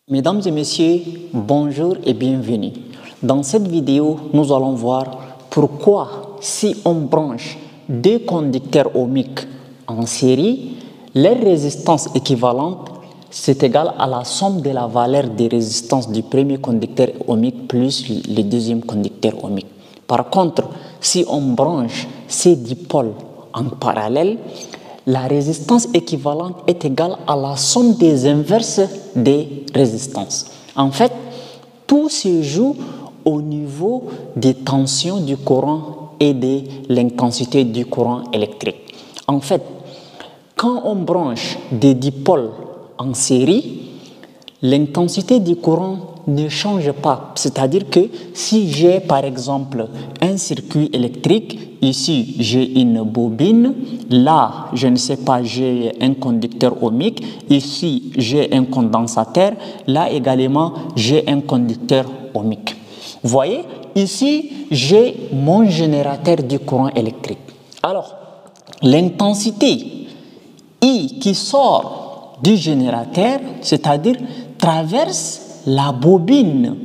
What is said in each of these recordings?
Mesdames et messieurs, bonjour et bienvenue. Dans cette vidéo, nous allons voir pourquoi si on branche deux conducteurs ohmiques en série, leur résistance équivalente c'est égal à la somme de la valeur des résistances du premier conducteur ohmique plus le deuxième conducteur ohmique. Par contre, si on branche ces dipôles en parallèle, la résistance équivalente est égale à la somme des inverses des résistances. En fait, tout se joue au niveau des tensions du courant et de l'intensité du courant électrique. En fait, quand on branche des dipôles en série, l'intensité du courant ne change pas. C'est-à-dire que si j'ai par exemple un circuit électrique, ici j'ai une bobine, là je ne sais pas, j'ai un conducteur ohmique, ici j'ai un condensateur, là également j'ai un conducteur ohmique. Vous voyez, ici j'ai mon générateur du courant électrique. Alors, l'intensité I qui sort du générateur, c'est-à-dire traverse la bobine.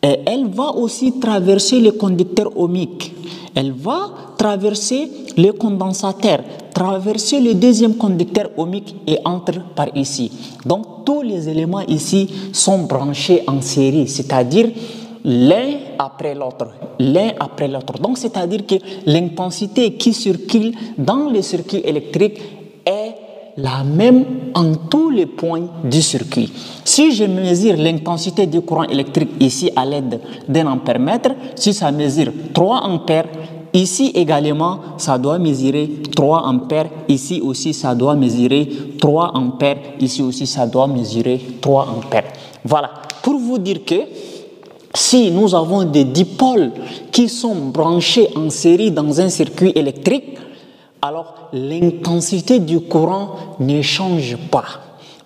Et elle va aussi traverser le conducteur ohmique. Elle va traverser le condensateur, traverser le deuxième conducteur ohmique et entre par ici. Donc tous les éléments ici sont branchés en série, c'est-à-dire l'un après l'autre, l'un après l'autre. Donc c'est-à-dire que l'intensité qui circule dans le circuit électrique est la même en tous les points du circuit. Si je mesure l'intensité du courant électrique ici à l'aide d'un ampèremètre, si ça mesure 3 ampères, ici également ça doit mesurer 3 ampères, ici aussi ça doit mesurer 3 ampères, ici aussi ça doit mesurer 3 ampères. Voilà, pour vous dire que si nous avons des dipôles qui sont branchés en série dans un circuit électrique, alors l'intensité du courant ne change pas.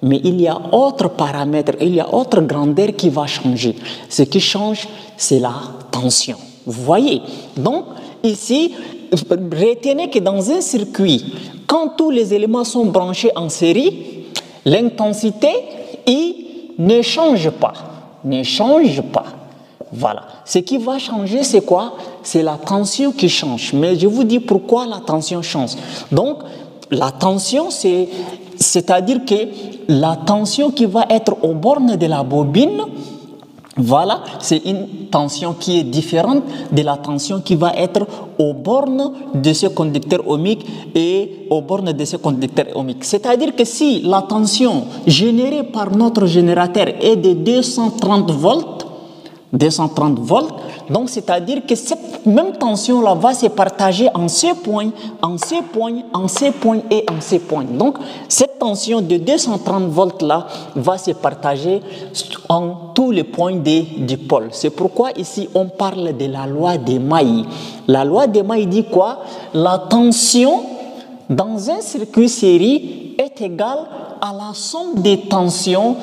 Mais il y a autre paramètre, il y a autre grandeur qui va changer. Ce qui change, c'est la tension. Vous voyez? Donc, ici, retenez que dans un circuit, quand tous les éléments sont branchés en série, l'intensité I ne change pas. Ne change pas. Voilà. Ce qui va changer, c'est quoi? C'est la tension qui change. Mais je vous dis pourquoi la tension change. Donc, la tension, c'est-à-dire que la tension qui va être aux bornes de la bobine, voilà, c'est une tension qui est différente de la tension qui va être aux bornes de ce conducteur ohmique et aux bornes de ce conducteur ohmique. C'est-à-dire que si la tension générée par notre générateur est de 230 volts, donc c'est-à-dire que cette même tension-là va se partager en ces points, en ces points, en ces points et en ces points. Donc cette tension de 230 volts-là va se partager en tous les points des dipôles. C'est pourquoi ici on parle de la loi des mailles. La loi des mailles dit quoi? La tension dans un circuit série est égale à la somme des tensions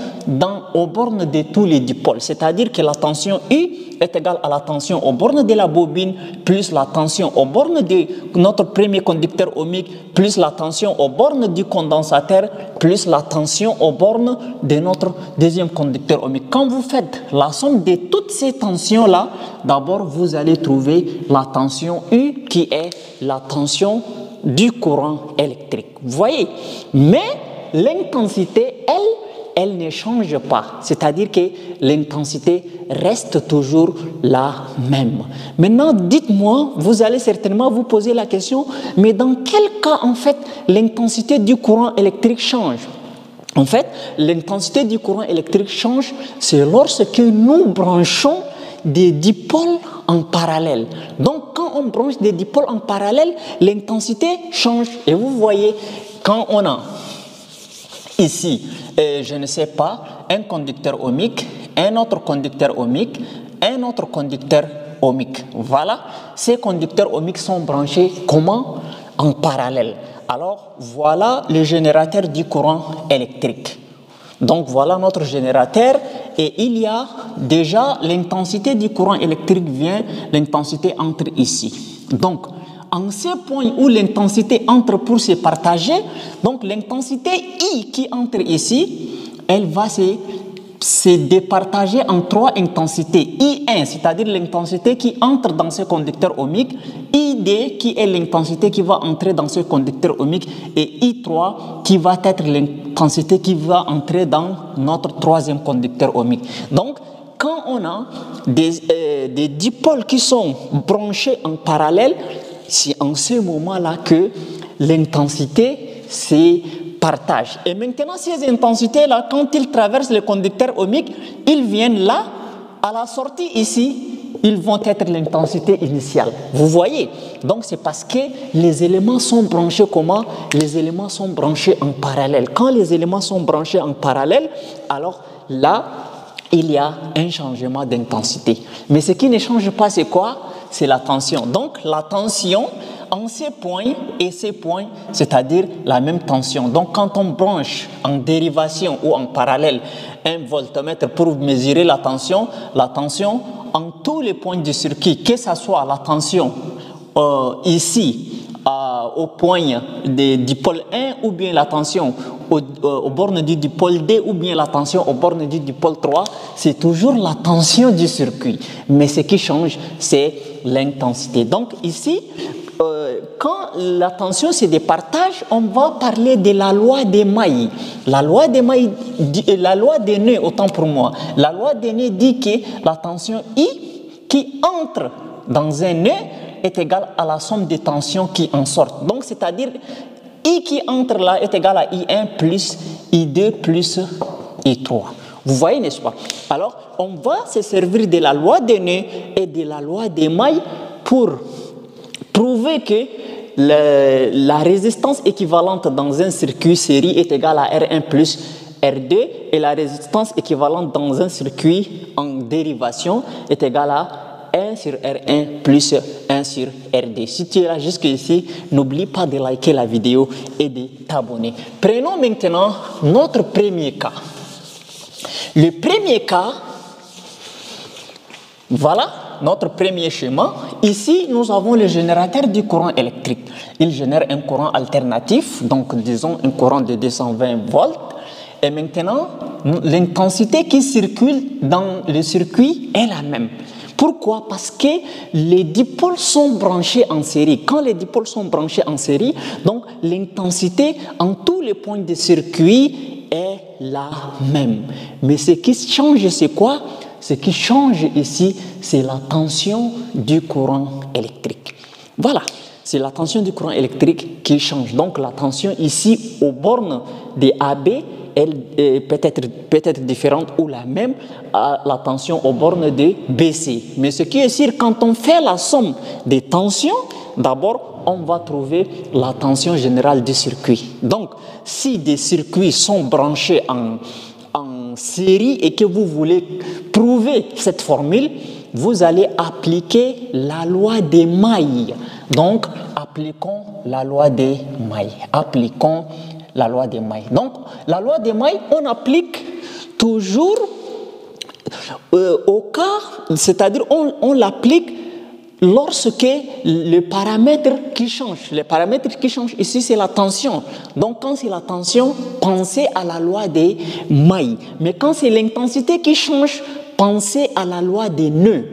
aux bornes de tous les dipôles. C'est-à-dire que la tension U est égale à la tension aux bornes de la bobine plus la tension aux bornes de notre premier conducteur ohmique plus la tension aux bornes du condensateur plus la tension aux bornes de notre deuxième conducteur ohmique. Quand vous faites la somme de toutes ces tensions-là, d'abord vous allez trouver la tension U qui est la tension du courant électrique. Vous voyez? Mais l'intensité, elle ne change pas. C'est-à-dire que l'intensité reste toujours la même. Maintenant, dites-moi, vous allez certainement vous poser la question, mais dans quel cas, en fait, l'intensité du courant électrique change? En fait, l'intensité du courant électrique change, c'est lorsque nous branchons des dipôles en parallèle. Donc, quand on branche des dipôles en parallèle, l'intensité change. Et vous voyez, quand on a ici, je ne sais pas, un conducteur ohmique, un autre conducteur ohmique, un autre conducteur ohmique. Voilà, ces conducteurs ohmiques sont branchés comment? En parallèle. Alors, voilà le générateur du courant électrique. Donc, voilà notre générateur et il y a déjà l'intensité du courant électrique vient, l'intensité entre ici. Donc, en ces points où l'intensité entre pour se partager, donc l'intensité I qui entre ici, elle va c'est départagé en trois intensités. I1, c'est-à-dire l'intensité qui entre dans ce conducteur ohmique. ID, qui est l'intensité qui va entrer dans ce conducteur ohmique. Et I3, qui va être l'intensité qui va entrer dans notre troisième conducteur ohmique. Donc, quand on a des dipôles qui sont branchés en parallèle, c'est en ce moment-là que l'intensité se partage. Et maintenant, ces intensités-là, quand ils traversent le conducteur ohmique, ils viennent là, à la sortie ici, ils vont être l'intensité initiale. Vous voyez? Donc, c'est parce que les éléments sont branchés comment? Les éléments sont branchés en parallèle. Quand les éléments sont branchés en parallèle, alors là, il y a un changement d'intensité. Mais ce qui ne change pas, c'est quoi? C'est la tension. Donc, la tension en ces points et ces points, c'est-à-dire la même tension. Donc, quand on branche en dérivation ou en parallèle un voltmètre pour mesurer la tension en tous les points du circuit, que ce soit la tension ici, au point du pôle 1 ou bien la tension aux bornes du dipôle D ou bien la tension aux bornes du dipôle 3, c'est toujours la tension du circuit. Mais ce qui change, c'est l'intensité. Donc ici, quand la tension se départage, on va parler de la loi des mailles. La loi des mailles, la loi des nœuds, autant pour moi. La loi des nœuds dit que la tension I qui entre dans un nœud est égale à la somme des tensions qui en sortent. Donc, c'est-à-dire, I qui entre là est égal à I1 plus I2 plus I3. Vous voyez, n'est-ce pas? Alors, on va se servir de la loi des nœuds et de la loi des mailles pour prouver que la résistance équivalente dans un circuit série est égale à R1 plus R2 et la résistance équivalente dans un circuit en dérivation est égale à 1 sur R1 plus 1 sur R2. Si tu es là jusqu'ici, n'oublie pas de liker la vidéo et de t'abonner. Prenons maintenant notre premier cas. Le premier cas, voilà notre premier schéma. Ici, nous avons le générateur du courant électrique. Il génère un courant alternatif, donc disons un courant de 220 volts. Et maintenant, l'intensité qui circule dans le circuit est la même. Pourquoi? Parce que les dipôles sont branchés en série. Quand les dipôles sont branchés en série, donc l'intensité en tous les points de circuit est la même. Mais ce qui change, c'est quoi? Ce qui change ici, c'est la tension du courant électrique. Voilà, c'est la tension du courant électrique qui change. Donc la tension ici aux bornes des AB, elle est peut-être différente ou la même à la tension aux bornes de BC. Mais ce qui est sûr, quand on fait la somme des tensions, d'abord, on va trouver la tension générale du circuit. Donc, si des circuits sont branchés en série et que vous voulez prouver cette formule, vous allez appliquer la loi des mailles. Donc, appliquons la loi des mailles. Appliquons la loi des mailles. Donc, la loi des mailles, on applique toujours au cas, c'est-à-dire on l'applique lorsque le paramètre qui change ici, c'est la tension. Donc, quand c'est la tension, pensez à la loi des mailles. Mais quand c'est l'intensité qui change, pensez à la loi des nœuds.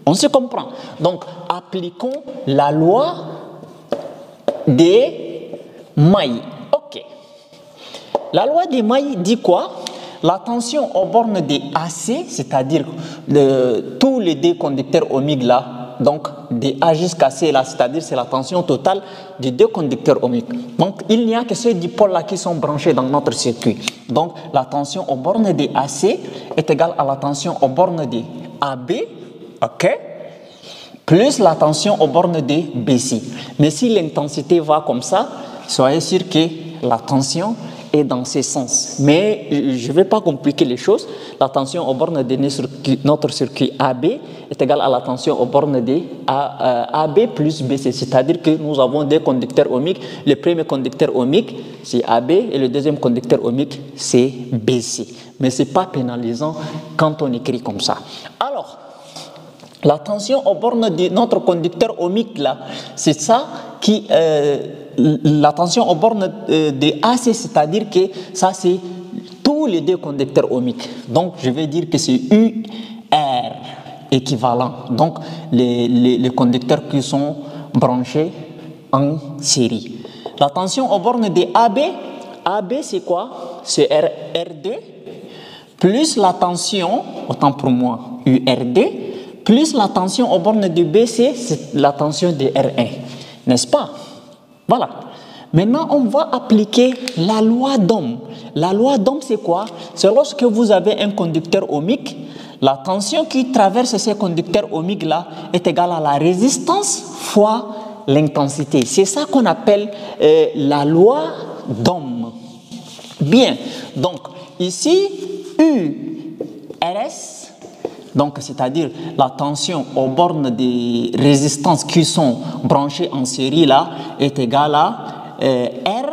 On se comprend. Donc, appliquons la loi des mailles. OK. La loi des mailles dit quoi? La tension aux bornes des AC, c'est-à-dire tous les deux conducteurs ohmiques là, donc de A jusqu'à C là, c'est-à-dire c'est la tension totale des deux conducteurs ohmiques. Donc il n'y a que ces dipôles là qui sont branchés dans notre circuit. Donc la tension aux bornes des AC est égale à la tension aux bornes des AB, ok, plus la tension aux bornes des BC. Mais si l'intensité va comme ça, soyez sûr que la tension est dans ce sens. Mais je ne vais pas compliquer les choses. La tension aux bornes de notre circuit AB est égale à la tension aux bornes de AB plus BC. C'est-à-dire que nous avons deux conducteurs ohmiques. Le premier conducteur ohmique, c'est AB et le deuxième conducteur ohmique, c'est BC. Mais ce n'est pas pénalisant quand on écrit comme ça. Alors, la tension aux bornes de notre conducteur ohmique, là, c'est ça qui... la tension aux bornes de AC, c'est-à-dire que ça, c'est tous les deux conducteurs ohmiques. Donc, je vais dire que c'est UR équivalent. Donc, les conducteurs qui sont branchés en série. La tension aux bornes de AB, AB c'est quoi? C'est R2 plus la tension, autant pour moi, UR2, plus la tension aux bornes de BC, c'est la tension de R1. N'est-ce pas? Voilà. Maintenant, on va appliquer la loi d'Ohm. La loi d'Ohm, c'est quoi? C'est lorsque vous avez un conducteur ohmique, la tension qui traverse ces conducteurs ohmiques-là est égale à la résistance fois l'intensité. C'est ça qu'on appelle la loi d'Ohm. Bien, donc ici, URS, donc c'est-à-dire la tension aux bornes des résistances qui sont branchées en série là, est égale à R,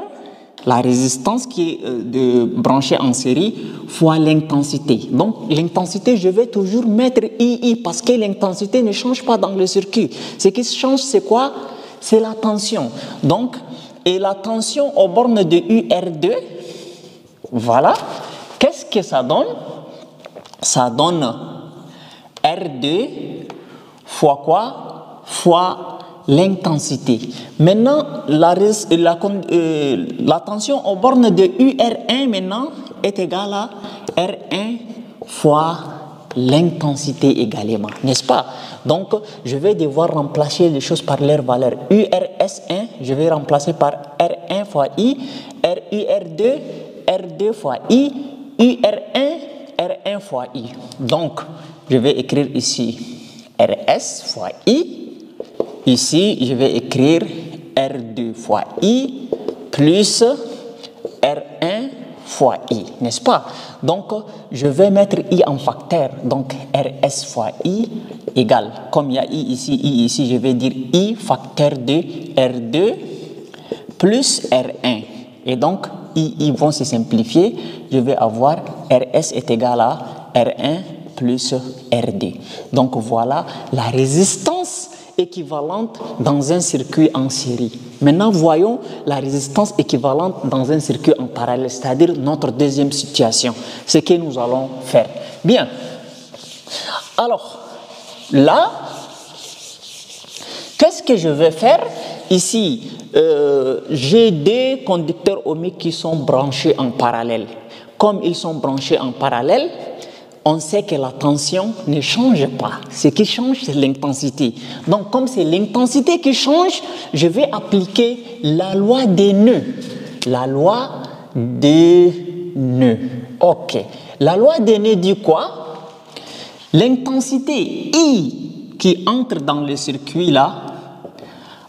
la résistance qui est branchée en série, fois l'intensité. Donc l'intensité, je vais toujours mettre II parce que l'intensité ne change pas dans le circuit. Ce qui change, c'est quoi? C'est la tension. Donc, et la tension aux bornes de UR2, voilà. Qu'est-ce que ça donne? Ça donne R2 fois quoi? Fois l'intensité. Maintenant, la tension aux bornes de UR1 maintenant est égale à R1 fois l'intensité également, n'est-ce pas? Donc, je vais devoir remplacer les choses par leur valeur. URS1, je vais remplacer par R1 fois I, RUR2, R2 fois I, UR1, R1 fois I. Donc, je vais écrire ici RS fois I. Ici, je vais écrire R2 fois I plus R1 fois I, n'est-ce pas? Donc, je vais mettre I en facteur. Donc, RS fois I égale, comme il y a I ici, je vais dire I facteur de R2 plus R1. Et donc, I vont se simplifier. Je vais avoir RS est égal à R1 plus R2. Donc, voilà la résistance équivalente dans un circuit en série. Maintenant, voyons la résistance équivalente dans un circuit en parallèle, c'est-à-dire notre deuxième situation, ce que nous allons faire. Bien. Alors, là, qu'est-ce que je vais faire? Ici, j'ai deux conducteurs ohmiques qui sont branchés en parallèle. Comme ils sont branchés en parallèle, on sait que la tension ne change pas. Ce qui change, c'est l'intensité. Donc, comme c'est l'intensité qui change, je vais appliquer la loi des nœuds. La loi des nœuds. OK. La loi des nœuds dit quoi? L'intensité I qui entre dans le circuit là,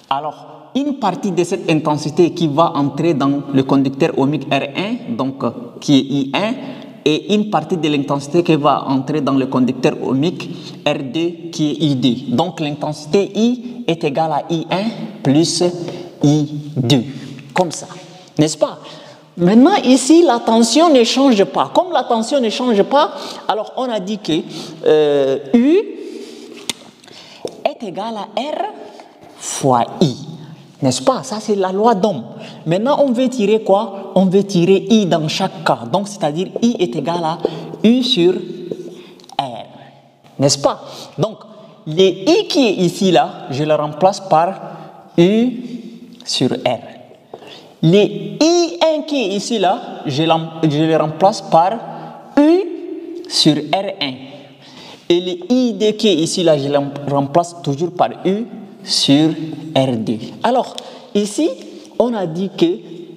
alors, une partie de cette intensité qui va entrer dans le conducteur ohmique R1, donc qui est I1, et une partie de l'intensité qui va entrer dans le conducteur ohmique R2 qui est I2. Donc l'intensité I est égale à I1 plus I2. Comme ça. N'est-ce pas? Maintenant ici la tension ne change pas. Comme la tension ne change pas, alors on a dit que U est égal à R fois I. N'est-ce pas? Ça, c'est la loi d'Ohm. Maintenant, on veut tirer quoi? On veut tirer I dans chaque cas. Donc, c'est-à-dire I est égal à U sur R. N'est-ce pas? Donc, le I qui est ici, là, je le remplace par U sur R. Le I1 qui est ici, là, je le remplace par U sur R1. Et le I2 qui est ici, là, je le remplace toujours par U sur R2. Alors, ici, on a dit que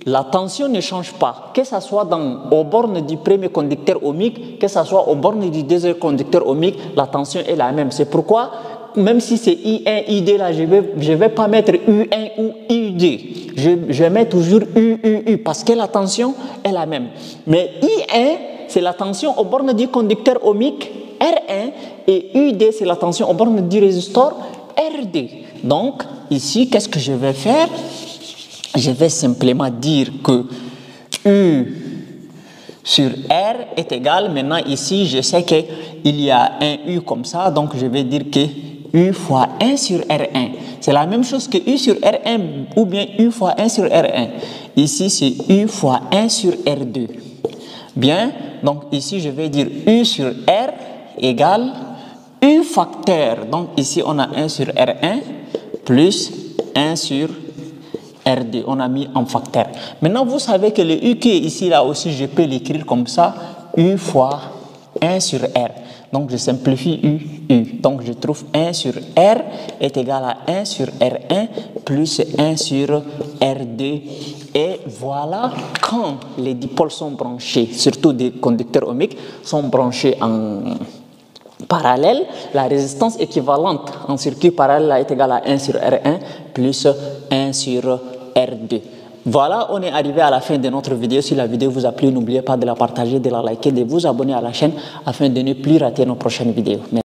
la tension ne change pas, que ce soit aux bornes du premier conducteur ohmique, que ce soit aux bornes du deuxième conducteur ohmique, la tension est la même. C'est pourquoi, même si c'est I1, I2, là, je vais pas mettre U1 ou I2. Je mets toujours U, parce que la tension est la même. Mais I1, c'est la tension aux bornes du conducteur ohmique R1, et U2, c'est la tension aux bornes du résistor R2. Donc, ici, qu'est-ce que je vais faire? Je vais simplement dire que U sur R est égal. Maintenant, ici, je sais qu'il y a un U comme ça. Donc, je vais dire que U fois 1 sur R1. C'est la même chose que U sur R1 ou bien U fois 1 sur R1. Ici, c'est U fois 1 sur R2. Bien, donc ici je vais dire U sur R égale U facteur. Donc ici on a 1 sur R1 plus 1 sur R2. On a mis en facteur. Maintenant vous savez que le U qui est ici là aussi, je peux l'écrire comme ça, U fois 1 sur R. Donc je simplifie U. Donc je trouve 1 sur R est égal à 1 sur R1 plus 1 sur R2. Et voilà, quand les dipôles sont branchés, surtout des conducteurs ohmiques, sont branchés en parallèle, la résistance équivalente en circuit parallèle est égale à 1 sur R1 plus 1 sur R2. Voilà, on est arrivé à la fin de notre vidéo. Si la vidéo vous a plu, n'oubliez pas de la partager, de la liker, de vous abonner à la chaîne afin de ne plus rater nos prochaines vidéos. Merci.